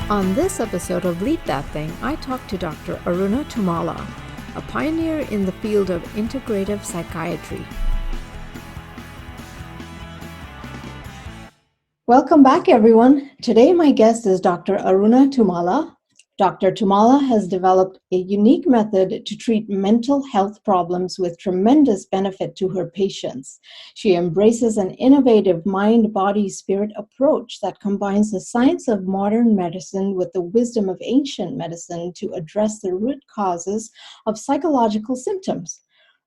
On this episode of Bleep That Thing, I talked to Dr. Aruna Tummala, a pioneer in the field of integrative psychiatry. Welcome back, everyone. Today, my guest is Dr. Aruna Tummala. Dr. Tummala has developed a unique method to treat mental health problems with tremendous benefit to her patients. She embraces an innovative mind-body-spirit approach that combines the science of modern medicine with the wisdom of ancient medicine to address the root causes of psychological symptoms.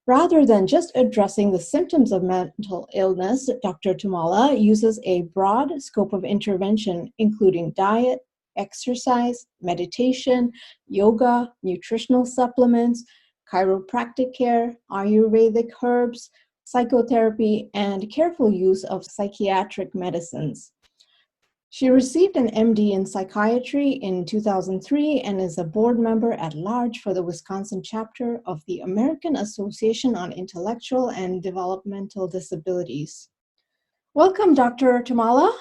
Rather than just addressing the symptoms of mental illness, Dr. Tummala uses a broad scope of intervention, including diet, exercise, meditation, yoga, nutritional supplements, chiropractic care, Ayurvedic herbs, psychotherapy, and careful use of psychiatric medicines. She received an MD in psychiatry in 2003 and is a board member at large for the Wisconsin chapter of the American Association on Intellectual and Developmental Disabilities. Welcome, Dr. Tummala.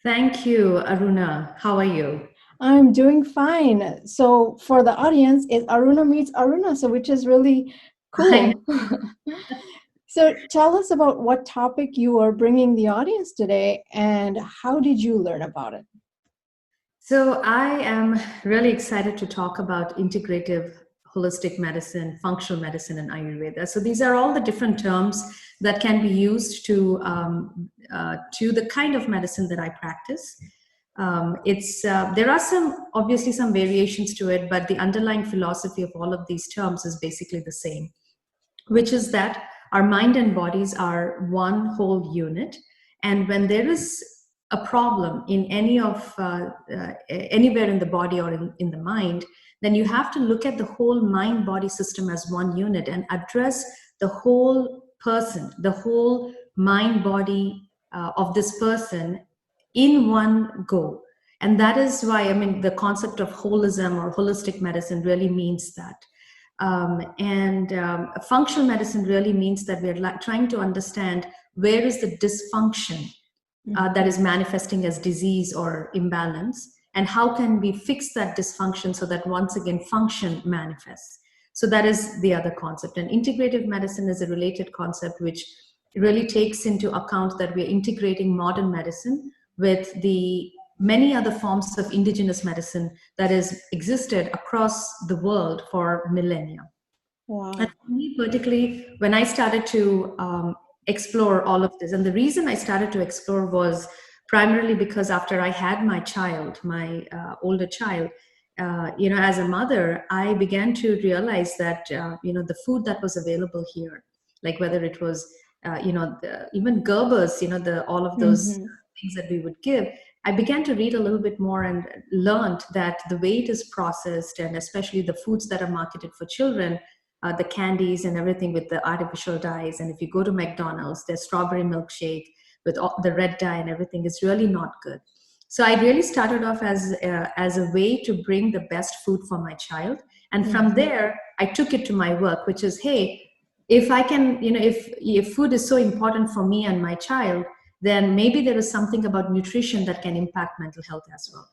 Thank you, Aruna. How are you? I'm doing fine. So for the audience, it's Aruna meets Aruna, so which is really cool. So tell us about what topic you are bringing the audience today and how did you learn about it? So I am really excited to talk about integrative holistic medicine, functional medicine, and Ayurveda. So these are all the different terms that can be used to the kind of medicine that I practice. There are obviously some variations to it, but the underlying philosophy of all of these terms is basically the same, which is that our mind and bodies are one whole unit. And when there is a problem in anywhere in the body or in the mind, then you have to look at the whole mind-body system as one unit and address the whole person, the whole mind-body of this person in one go. And that is why, the concept of holism or holistic medicine really means that. Functional medicine really means that we're trying to understand where is the dysfunction that is manifesting as disease or imbalance, and how can we fix that dysfunction so that once again function manifests. So that is the other concept. And integrative medicine is a related concept which really takes into account that we're integrating modern medicine with the many other forms of indigenous medicine that has existed across the world for millennia. Wow. And for me, particularly, when I started to explore all of this, and the reason I started to explore was primarily because after I had my child, my older child, as a mother, I began to realize that, the food that was available here, like whether it was, even Gerbers, all of those things that we would give, I began to read a little bit more and learned that the way it is processed, and especially the foods that are marketed for children, the candies and everything with the artificial dyes. And if you go to McDonald's, their strawberry milkshake with all the red dye and everything is really not good. So I really started off as a way to bring the best food for my child. And from there, I took it to my work, which is, hey, if I can, if food is so important for me and my child, then maybe there is something about nutrition that can impact mental health as well.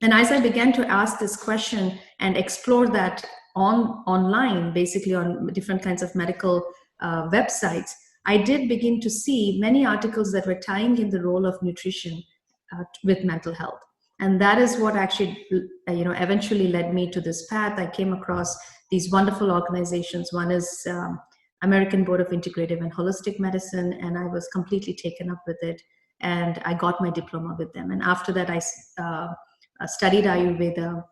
And as I began to ask this question and explore that online, basically on different kinds of medical websites, I did begin to see many articles that were tying in the role of nutrition with mental health. And that is what actually, eventually led me to this path. I came across these wonderful organizations. One is American Board of Integrative and Holistic Medicine, and I was completely taken up with it. And I got my diploma with them. And after that, I studied Ayurveda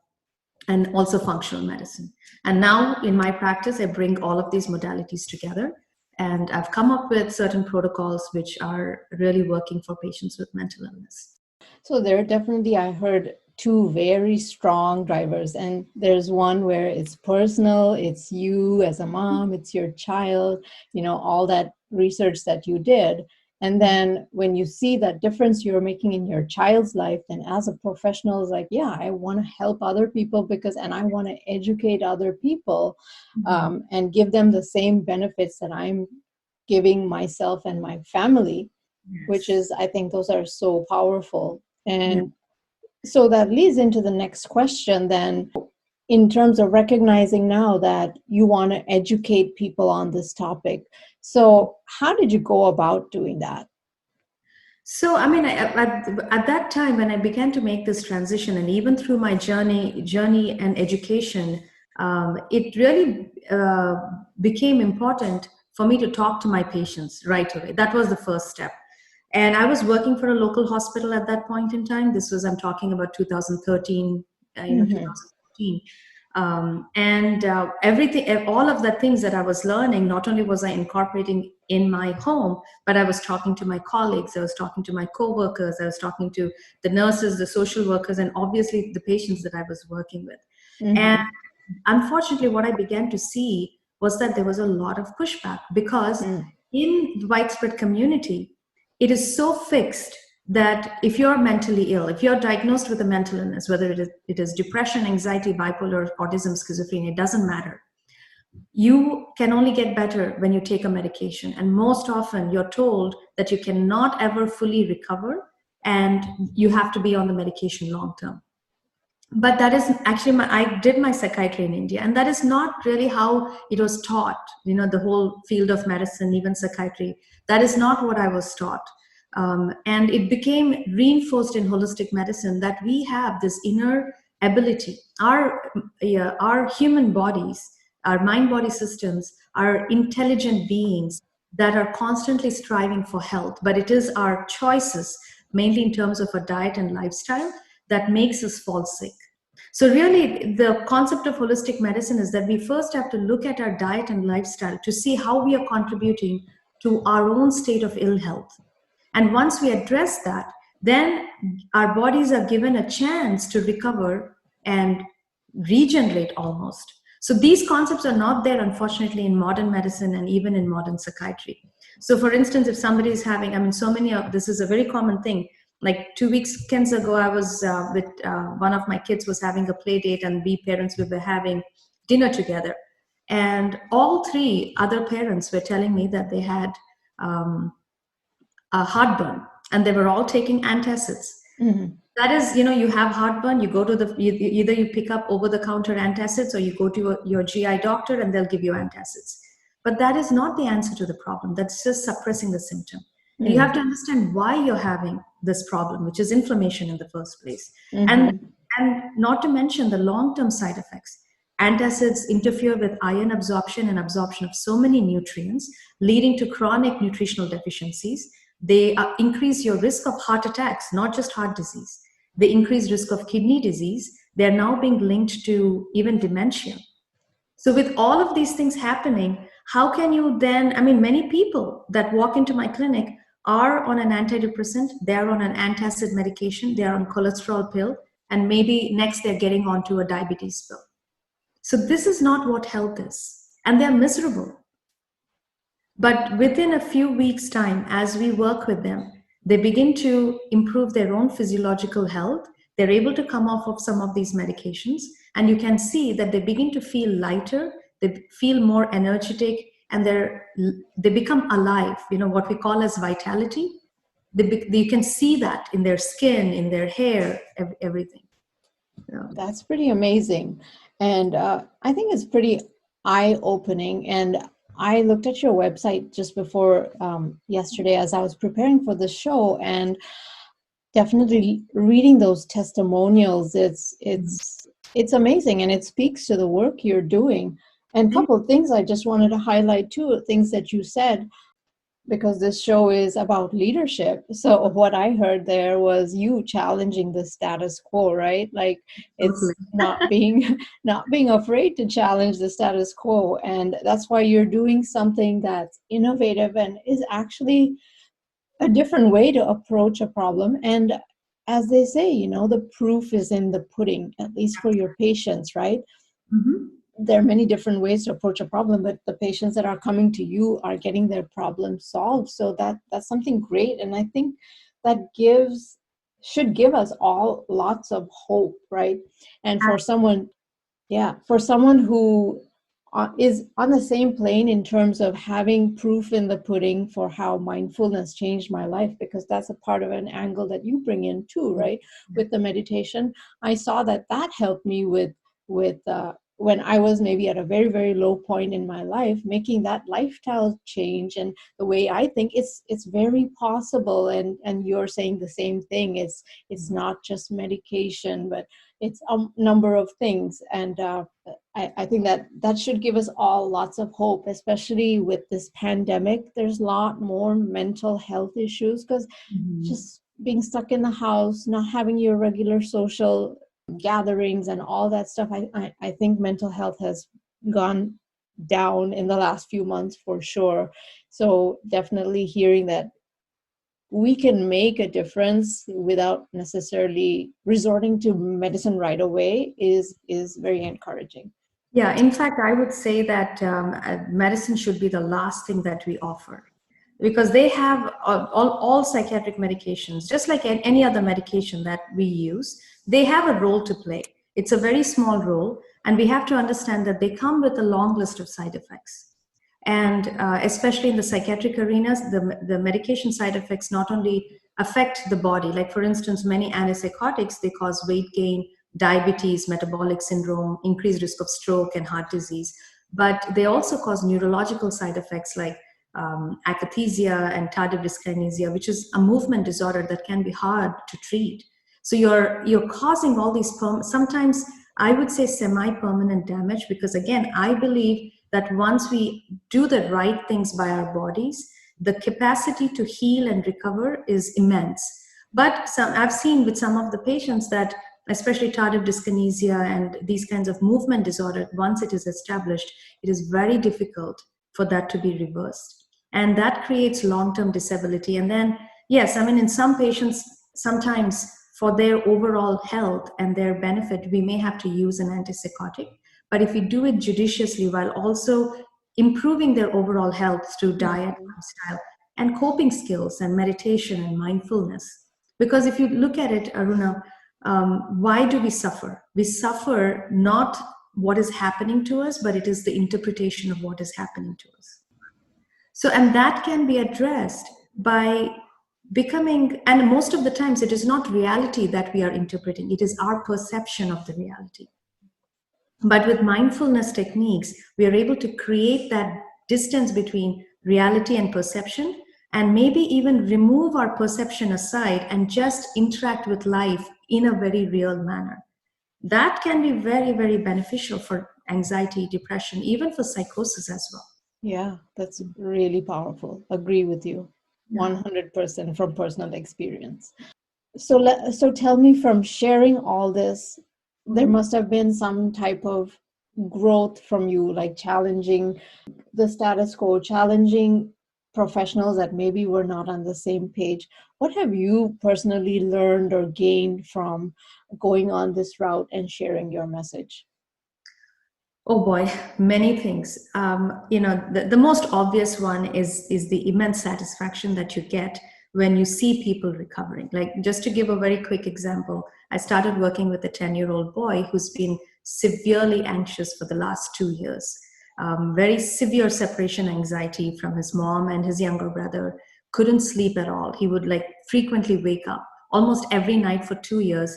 and also functional medicine. And now in my practice, I bring all of these modalities together. And I've come up with certain protocols which are really working for patients with mental illness. So there are definitely, I heard, two very strong drivers. And there's one where it's personal, it's you as a mom, it's your child, all that research that you did. And then when you see that difference you're making in your child's life, then as a professional, it's like, yeah, I want to help other people and I want to educate other people and give them the same benefits that I'm giving myself and my family, which is, I think those are so powerful. And So that leads into the next question then, in terms of recognizing now that you want to educate people on this topic. So how did you go about doing that? So, I mean, at that time when I began to make this transition, and even through my journey and education, it really became important for me to talk to my patients right away. That was the first step. And I was working for a local hospital at that point in time. I'm talking about 2013, Mm-hmm. 2014. And all of the things that I was learning, not only was I incorporating in my home, but I was talking to my colleagues, I was talking to my coworkers, I was talking to the nurses, the social workers, and obviously the patients that I was working with. And Mm-hmm. unfortunately, what I began to see was that there was a lot of pushback because in the widespread community, it is so fixed that if you're mentally ill, if you're diagnosed with a mental illness, whether it is depression, anxiety, bipolar, autism, schizophrenia, it doesn't matter. You can only get better when you take a medication. And most often you're told that you cannot ever fully recover and you have to be on the medication long term. But that is actually I did my psychiatry in India, and that is not really how it was taught. The whole field of medicine, even psychiatry, that is not what I was taught. And it became reinforced in holistic medicine that we have this inner ability. Our human bodies, our mind body systems, are intelligent beings that are constantly striving for health, but it is our choices, mainly in terms of a diet and lifestyle, that makes us fall sick. So, really, the concept of holistic medicine is that we first have to look at our diet and lifestyle to see how we are contributing to our own state of ill health. And once we address that, then our bodies are given a chance to recover and regenerate almost. So, these concepts are not there, unfortunately, in modern medicine and even in modern psychiatry. So, for instance, if somebody is having, so many of this is a very common thing. Like 2 weekends ago, I was with one of my kids was having a play date, and we parents we were having dinner together, and all three other parents were telling me that they had um, a heartburn, and they were all taking antacids. Mm-hmm. That is, you have heartburn, you go to either you pick up over the counter antacids, or you go to your GI doctor and they'll give you antacids. But that is not the answer to the problem. That's just suppressing the symptom. And you have to understand why you're having this problem, which is inflammation in the first place. And Mm-hmm. and not to mention the long-term side effects. Antacids interfere with iron absorption and absorption of so many nutrients, leading to chronic nutritional deficiencies. They increase your risk of heart attacks, not just heart disease. They increase risk of kidney disease. They're now being linked to even dementia. So with all of these things happening, how can you then, many people that walk into my clinic are on an antidepressant, they're on an antacid medication, they're on cholesterol pill, and maybe next they're getting onto a diabetes pill. So this is not what health is. And they're miserable. But within a few weeks' time, as we work with them, they begin to improve their own physiological health. They're able to come off of some of these medications, and you can see that they begin to feel lighter, they feel more energetic, and they become alive, what we call as vitality. You can see that in their skin, in their hair, everything. Yeah. That's pretty amazing. And I think it's pretty eye-opening. And I looked at your website just before yesterday as I was preparing for the show, and definitely reading those testimonials, it's amazing, and it speaks to the work you're doing. And a couple of things I just wanted to highlight too, things that you said, because this show is about leadership. So what I heard there was you challenging the status quo, right? Like it's Totally. not being afraid to challenge the status quo. And that's why you're doing something that's innovative and is actually a different way to approach a problem. And as they say, the proof is in the pudding, at least for your patients, right? Mhm. There are many different ways to approach a problem, but the patients that are coming to you are getting their problem solved. So that's something great. And I think that should give us all lots of hope, right? And for someone who is on the same plane in terms of having proof in the pudding for how mindfulness changed my life, because that's a part of an angle that you bring in too, right? With the meditation, I saw that helped me with when I was maybe at a very, very low point in my life, making that lifestyle change. And the way I think, it's very possible. And you're saying the same thing. It's not just medication, but it's a number of things. And I think that should give us all lots of hope, especially with this pandemic. There's a lot more mental health issues because just being stuck in the house, not having your regular social gatherings and all that stuff. I think mental health has gone down in the last few months for sure. So definitely hearing that we can make a difference without necessarily resorting to medicine right away is very encouraging. Yeah, in fact, I would say that medicine should be the last thing that we offer, because they have all psychiatric medications, just like any other medication that we use, they have a role to play. It's a very small role, and we have to understand that they come with a long list of side effects. And especially in the psychiatric arenas, the medication side effects not only affect the body, like for instance, many antipsychotics, they cause weight gain, diabetes, metabolic syndrome, increased risk of stroke and heart disease. But they also cause neurological side effects like akathisia and tardive dyskinesia, which is a movement disorder that can be hard to treat. So you're causing all these sometimes I would say semi-permanent damage, because again, I believe that once we do the right things by our bodies, the capacity to heal and recover is immense. But I've seen with some of the patients that, especially tardive dyskinesia and these kinds of movement disorder, once it is established, it is very difficult for that to be reversed. And that creates long-term disability. And then, yes, I mean, in some patients, sometimes for their overall health and their benefit, we may have to use an antipsychotic. But if we do it judiciously while also improving their overall health through diet, lifestyle, and coping skills and meditation and mindfulness. Because if you look at it, Aruna, why do we suffer? We suffer not what is happening to us, but it is the interpretation of what is happening to us. So, and that can be addressed by becoming, and most of the times it is not reality that we are interpreting, it is our perception of the reality. But with mindfulness techniques, we are able to create that distance between reality and perception, and maybe even remove our perception aside and just interact with life in a very real manner. That can be very, very beneficial for anxiety, depression, even for psychosis as well. Yeah, that's really powerful. Agree with you 100% from personal experience. So tell me, from sharing all this, there must have been some type of growth from you, like challenging the status quo, challenging professionals that maybe were not on the same page. What have you personally learned or gained from going on this route and sharing your message? Oh boy, many things. The most obvious one is the immense satisfaction that you get when you see people recovering. Like, just to give a very quick example, I started working with a 10-year-old boy who's been severely anxious for the last 2 years. Very severe separation anxiety from his mom and his younger brother. Couldn't sleep at all. He would frequently wake up almost every night for 2 years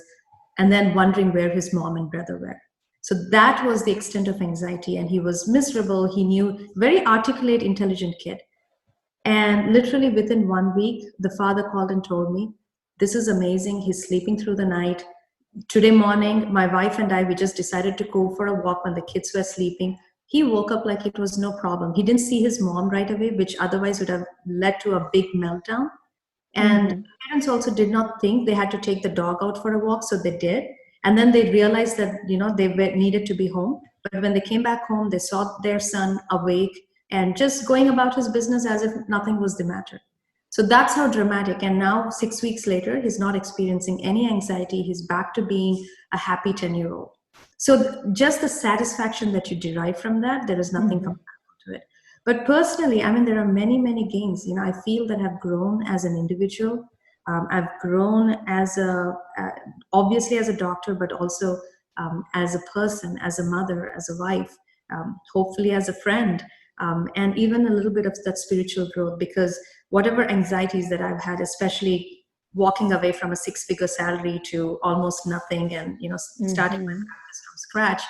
and then wondering where his mom and brother were. So that was the extent of anxiety, and he was miserable. He knew, very articulate, intelligent kid. And literally within 1 week, the father called and told me, "This is amazing. He's sleeping through the night. Today morning, my wife and I, we just decided to go for a walk when the kids were sleeping. He woke up like it was no problem. He didn't see his mom right away, which otherwise would have led to a big meltdown. And parents also did not think they had to take the dog out for a walk, so they did. And then they realized that, they needed to be home. But when they came back home, they saw their son awake and just going about his business as if nothing was the matter. So that's how dramatic. And now 6 weeks later, he's not experiencing any anxiety. He's back to being a happy 10-year-old. So just the satisfaction that you derive from that, there is nothing comparable to it. But personally, I mean, there are many, many gains. I feel that I've grown as an individual. I've grown as obviously as a doctor, but also as a person, as a mother, as a wife. hopefully as a friend, and even a little bit of that spiritual growth, because whatever anxieties that I've had, especially walking away from a six-figure salary to almost nothing and starting my practice from scratch,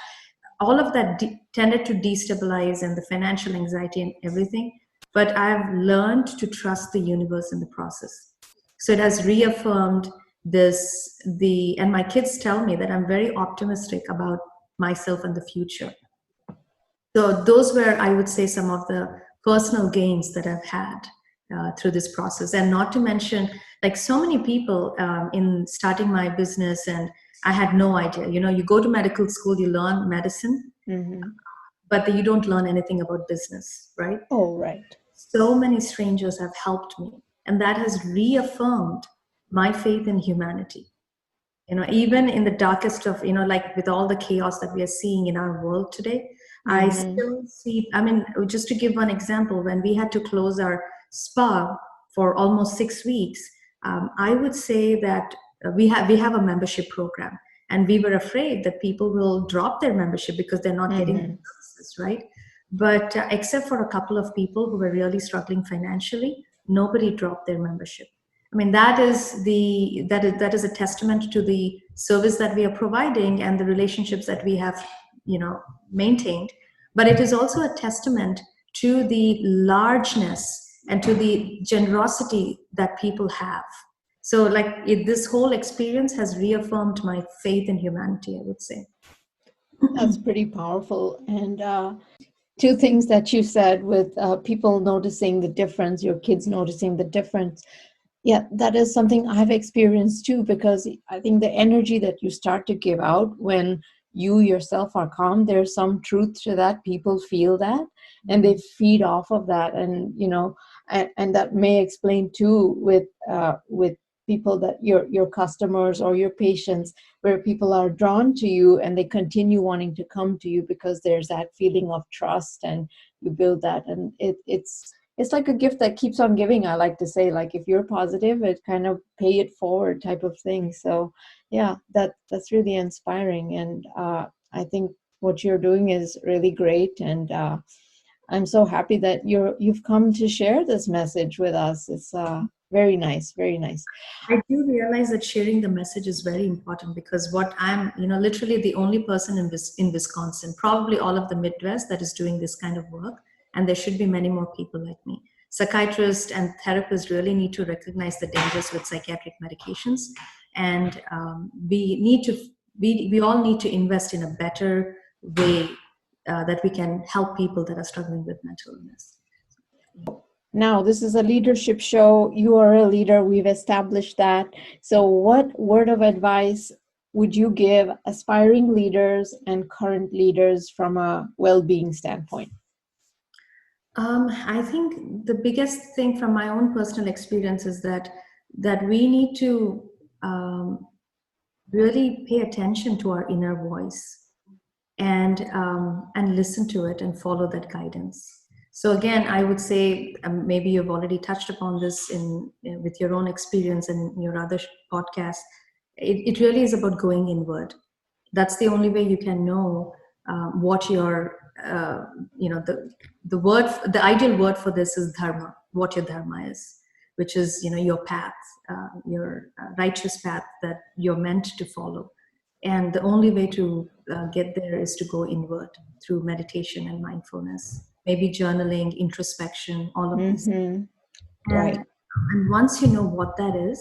all of that tended to destabilize, and the financial anxiety and everything. But I've learned to trust the universe in the process. So it has reaffirmed and my kids tell me that I'm very optimistic about myself and the future. So those were, I would say, some of the personal gains that I've had through this process. And not to mention, like so many people in starting my business, and I had no idea. You go to medical school, you learn medicine, but you don't learn anything about business, right? Oh, right. So many strangers have helped me, and that has reaffirmed my faith in humanity. Even in the darkest of, like with all the chaos that we are seeing in our world today, I still see, just to give one example, when we had to close our spa for almost 6 weeks, I would say that we have a membership program, and we were afraid that people will drop their membership because they're not getting the services, right? But except for a couple of people who were really struggling financially, nobody dropped their membership. That is a testament to the service that we are providing and the relationships that we have, maintained. But it is also a testament to the largeness and to the generosity that people have. So, this whole experience has reaffirmed my faith in humanity, I would say. That's pretty powerful. And two things that you said with people noticing the difference, your kids noticing the difference. Yeah, that is something I've experienced too, because I think the energy that you start to give out when you yourself are calm, there's some truth to that. People feel that and they feed off of that. And, and that may explain too with people that your customers or your patients, where people are drawn to you and they continue wanting to come to you because there's that feeling of trust and you build that. And it's like a gift that keeps on giving. I like to say, like, if you're positive, it kind of pay it forward type of thing. So yeah, that's really inspiring. And I think what you're doing is really great. And I'm so happy that you've come to share this message with us. It's very nice, very nice. I do realize that sharing the message is very important, because what I'm, literally the only person in Wisconsin, probably all of the Midwest, that is doing this kind of work. And there should be many more people like me. Psychiatrists and therapists really need to recognize the dangers with psychiatric medications. And we all need to invest in a better way that we can help people that are struggling with mental illness. Now, this is a leadership show. You are a leader. We've established that. So what word of advice would you give aspiring leaders and current leaders from a well-being standpoint? I think the biggest thing from my own personal experience is that we need to really pay attention to our inner voice and listen to it and follow that guidance. So again, I would say, maybe you've already touched upon this with your own experience and your other podcasts. It really is about going inward. That's the only way you can know what your the ideal word for this is dharma, what your dharma is, which is your path, your righteous path that you're meant to follow. And the only way to get there is to go inward through meditation and mindfulness, maybe journaling, introspection, all of these. Right. And once you know what that is,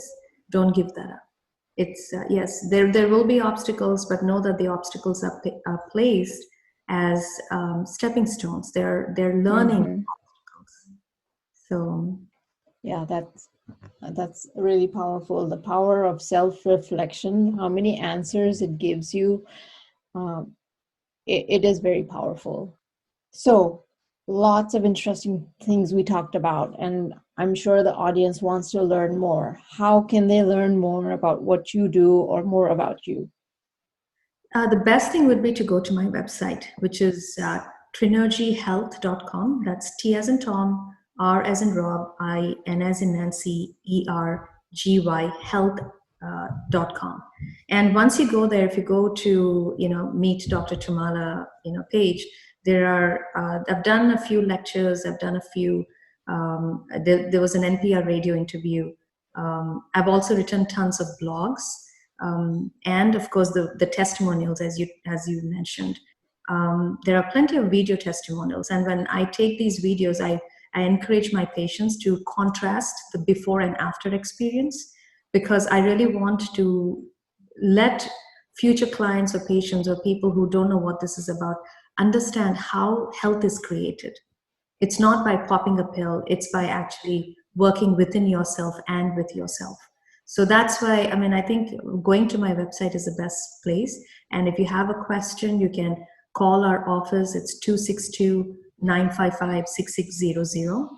don't give that up. It's yes, there will be obstacles, but know that the obstacles are placed as stepping stones. They're learning obstacles. So yeah, that's really powerful. The power of self-reflection, how many answers it gives you. It is very powerful. So lots of interesting things we talked about, and I'm sure the audience wants to learn more. How can they learn more about what you do or more about you? The best thing would be to go to my website, which is trinergyhealth.com. That's T as in Tom, R as in Rob, I, N as in Nancy, ERGY, health.com. And once you go there, if you go to, Meet Dr. Tummala, page, I've done a few lectures, I've done a few, there was an NPR radio interview. I've also written tons of blogs, and of course the testimonials, as you mentioned. There are plenty of video testimonials, and when I take these videos, I encourage my patients to contrast the before and after experience, because I really want to let future clients or patients or people who don't know what this is about understand how health is created. It's not by popping a pill, it's by actually working within yourself and with yourself. So that's why, I think going to my website is the best place. And if you have a question, you can call our office. It's 262-955-6600.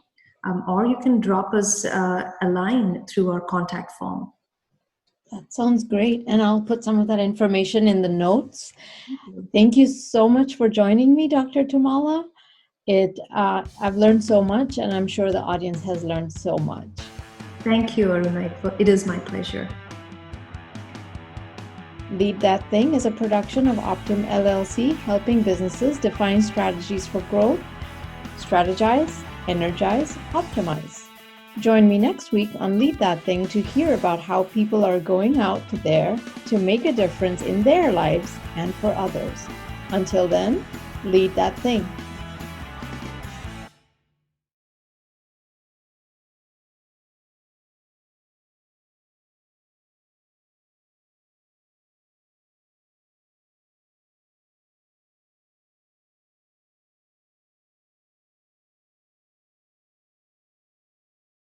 Or you can drop us a line through our contact form. That sounds great. And I'll put some of that information in the notes. Thank you so much for joining me, Dr. Tummala. I've learned so much, and I'm sure the audience has learned so much. Thank you, Aruna. It is my pleasure. Lead That Thing is a production of Optum LLC, helping businesses define strategies for growth, strategize, energize, optimize. Join me next week on Lead That Thing to hear about how people are going out there to make a difference in their lives and for others. Until then, lead that thing.